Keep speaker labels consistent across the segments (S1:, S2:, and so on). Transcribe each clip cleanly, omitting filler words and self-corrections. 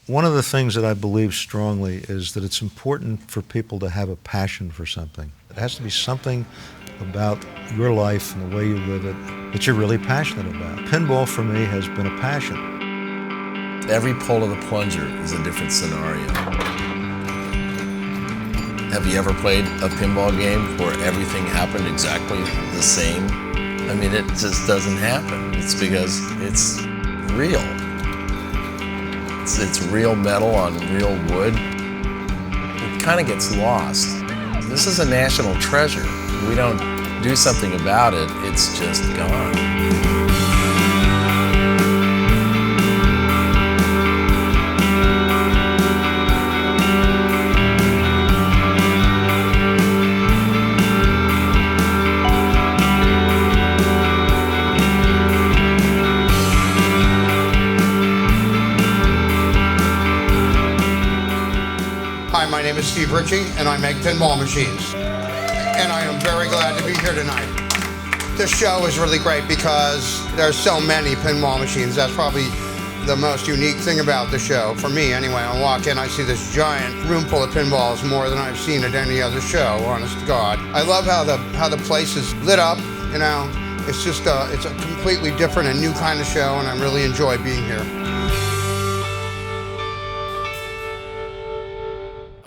S1: One of the things that I believe strongly is that it's important for people to have a passion for something. It has to be something about your life and the way you live it that you're really passionate about. Pinball for me has been a passion.
S2: Every pull of the plunger is a different scenario. Have you ever played a pinball game where everything happened exactly the same? I mean, it just doesn't happen. It's because it's real. It's real metal on real wood. It kind of gets lost. This is a national treasure. We don't do something about it, it's just gone.
S3: Hi, my name is Steve Ritchie, and I make pinball machines. And I am very glad to be here tonight. This show is really great because there's so many pinball machines. That's probably the most unique thing about the show, for me anyway. I walk in, I see this giant room full of pinballs, more than I've seen at any other show, honest to God. I love how the place is lit up, you know. It's just it's a completely different and new kind of show, and I really enjoy being here.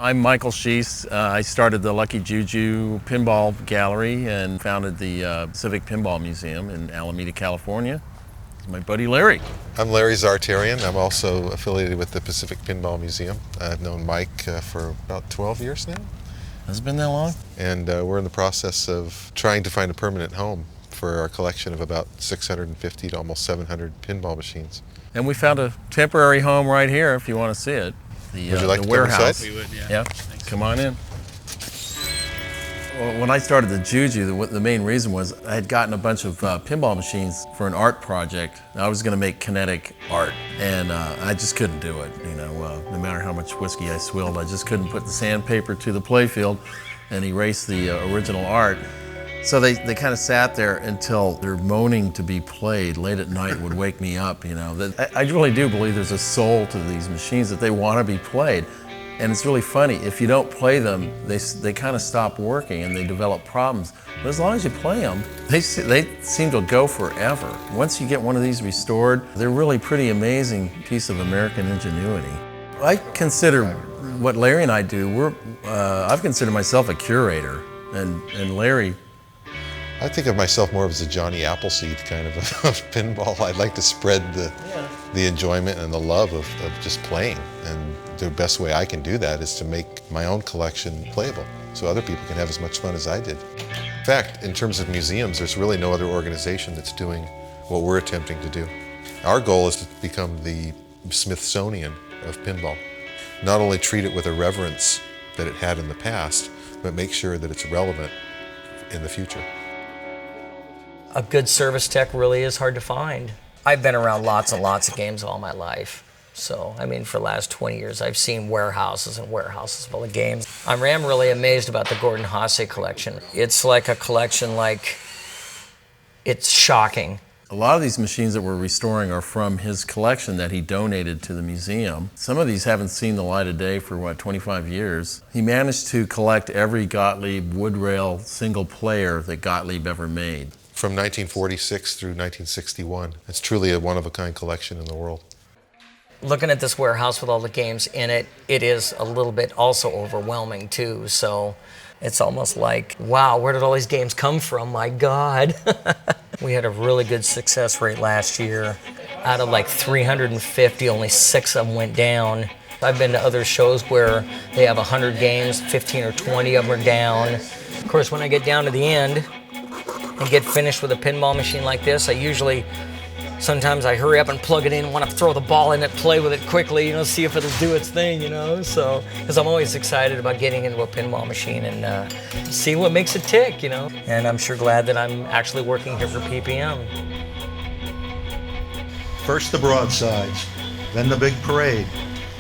S2: I'm Michael Schiess. I started the Lucky Juju Pinball Gallery and founded the Pacific Pinball Museum in Alameda, California. It's my buddy Larry.
S4: I'm Larry Zartarian. I'm also affiliated with the Pacific Pinball Museum. I've known Mike for about 12 years now.
S2: Has it been that long?
S4: And we're in the process of trying to find a permanent home for our collection of about 650 to almost 700 pinball machines.
S2: And we found a temporary home right here if you want to see it.
S4: Would you like
S2: the
S4: to
S2: warehouse.
S4: come inside?
S5: We would, yeah.
S2: Yeah, come on in. Well, when I started the Juju, the main reason was I had gotten a bunch of pinball machines for an art project. I was going to make kinetic art, and I just couldn't do it. You know, no matter how much whiskey I swilled, I just couldn't put the sandpaper to the playfield and erase the original art. So they kind of sat there until they're moaning to be played late at night would wake me up, you know. I really do believe there's a soul to these machines, that they want to be played. And it's really funny, if you don't play them, they kind of stop working and they develop problems. But as long as you play them, they seem to go forever. Once you get one of these restored, they're really pretty amazing piece of American ingenuity. I consider what Larry and I do, I've considered myself a curator, and Larry,
S4: I think of myself more as a Johnny Appleseed kind of pinball. I'd like to spread the enjoyment and the love of just playing. And the best way I can do that is to make my own collection playable so other people can have as much fun as I did. In fact, in terms of museums, there's really no other organization that's doing what we're attempting to do. Our goal is to become the Smithsonian of pinball. Not only treat it with a reverence that it had in the past, but make sure that it's relevant in the future.
S6: A good service tech really is hard to find. I've been around lots and lots of games all my life. So, I mean, for the last 20 years, I've seen warehouses and warehouses full of games. I am really amazed about the Gordon Hasse collection. It's like a collection it's shocking.
S2: a lot of these machines that we're restoring are from his collection that he donated to the museum. Some of these haven't seen the light of day for, 25 years. He managed to collect every Gottlieb wood rail single player that Gottlieb ever made.
S4: From 1946 through 1961. It's truly a one-of-a-kind collection in the world.
S6: Looking at this warehouse with all the games in it, it is a little bit also overwhelming too. So it's almost like, wow, where did all these games come from? My God. We had a really good success rate last year. Out of like 350, only 6 of them went down. I've been to other shows where they have 100 games, 15 or 20 of them are down. Of course, when I get down to the end and get finished with a pinball machine like this, sometimes I hurry up and plug it in, want to throw the ball in it, play with it quickly, see if it'll do its thing, So, because I'm always excited about getting into a pinball machine and see what makes it tick, And I'm sure glad that I'm actually working here for PPM.
S1: First the broadsides, then the big parade.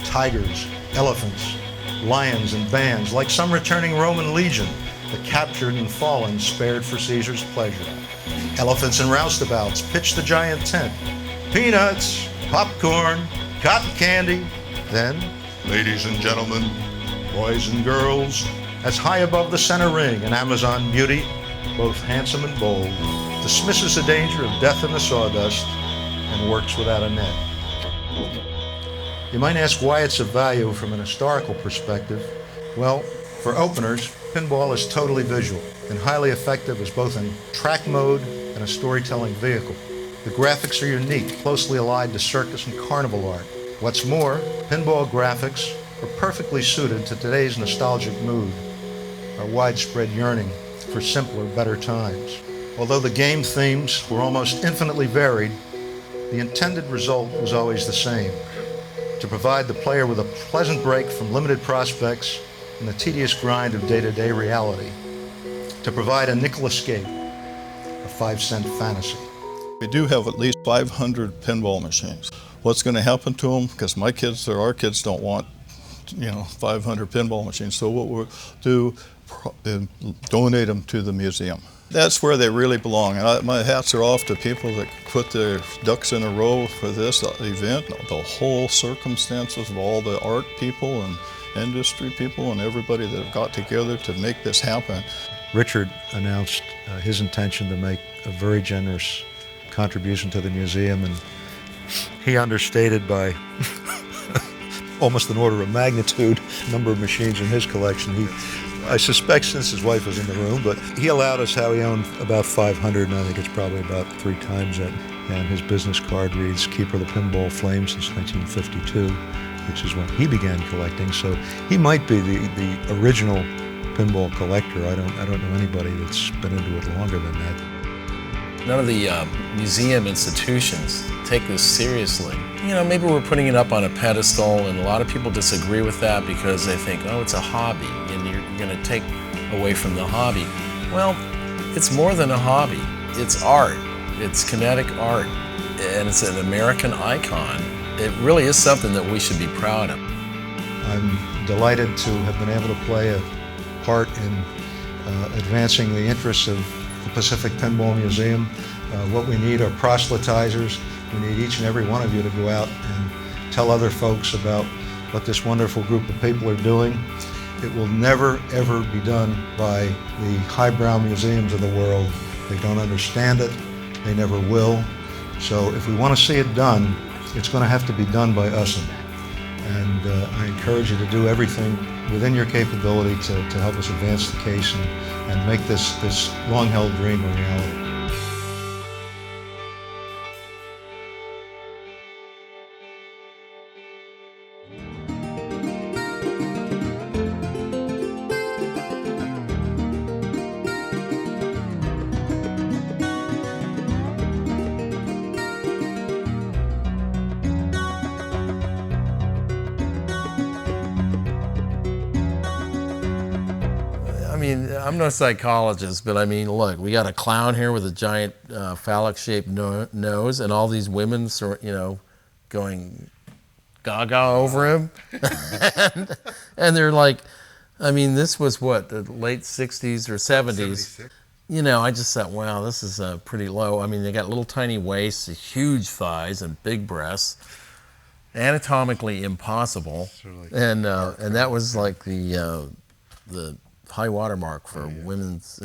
S1: Tigers, elephants, lions, and bands, like some returning Roman legion, the captured and fallen spared for Caesar's pleasure. Elephants and roustabouts pitch the giant tent. Peanuts, popcorn, cotton candy, Then, ladies and gentlemen, boys and girls, as high above the center ring an Amazon beauty, both handsome and bold, dismisses the danger of death in the sawdust and works without a net. You might ask why it's of value from an historical perspective. Well, for openers, pinball is totally visual and highly effective as both in track mode and a storytelling vehicle. The graphics are unique, closely allied to circus and carnival art. What's more, pinball graphics are perfectly suited to today's nostalgic mood, our widespread yearning for simpler, better times. Although the game themes were almost infinitely varied, the intended result was always the same: to provide the player with a pleasant break from limited prospects and the tedious grind of day-to-day reality, to provide a nickel escape, a 5-cent fantasy.
S5: We do have at least 500 pinball machines. What's going to happen to them? Because my kids or our kids don't want, 500 pinball machines. So what we'll do is donate them to the museum. That's where they really belong. And my hats are off to people that put their ducks in a row for this event. The whole circumstances of all the art people and industry people and everybody that have got together to make this happen.
S1: Richard announced his intention to make a very generous contribution to the museum, and he understated by almost an order of magnitude the number of machines in his collection. I suspect since his wife was in the room, but he allowed us how he owned about 500, and I think it's probably about 3 times that. And his business card reads, Keeper of the Pinball Flame since 1952, which is when he began collecting. So he might be the original pinball collector. I don't know anybody that's been into it longer than that.
S2: None of the museum institutions take this seriously. Maybe we're putting it up on a pedestal, and a lot of people disagree with that because they think, oh, it's a hobby, and you're going to take away from the hobby. Well, it's more than a hobby. It's art. It's kinetic art, and it's an American icon. It really is something that we should be proud of.
S1: I'm delighted to have been able to play a part in advancing the interests of the Pacific Pinball Museum. What we need are proselytizers. We need each and every one of you to go out and tell other folks about what this wonderful group of people are doing. It will never, ever be done by the highbrow museums of the world. They don't understand it. They never will. So if we want to see it done, it's going to have to be done by us. And I encourage you to do everything within your capability to help us advance the case and make this long-held dream a reality.
S2: I'm no psychologist, but look, we got a clown here with a giant phallic-shaped nose, and all these women, going gaga over him. and they're like, this was what, the late 60s or 70s. I just thought, wow, this is pretty low. They got little tiny waists, huge thighs, and big breasts. Anatomically impossible. And that was like the high water mark for women's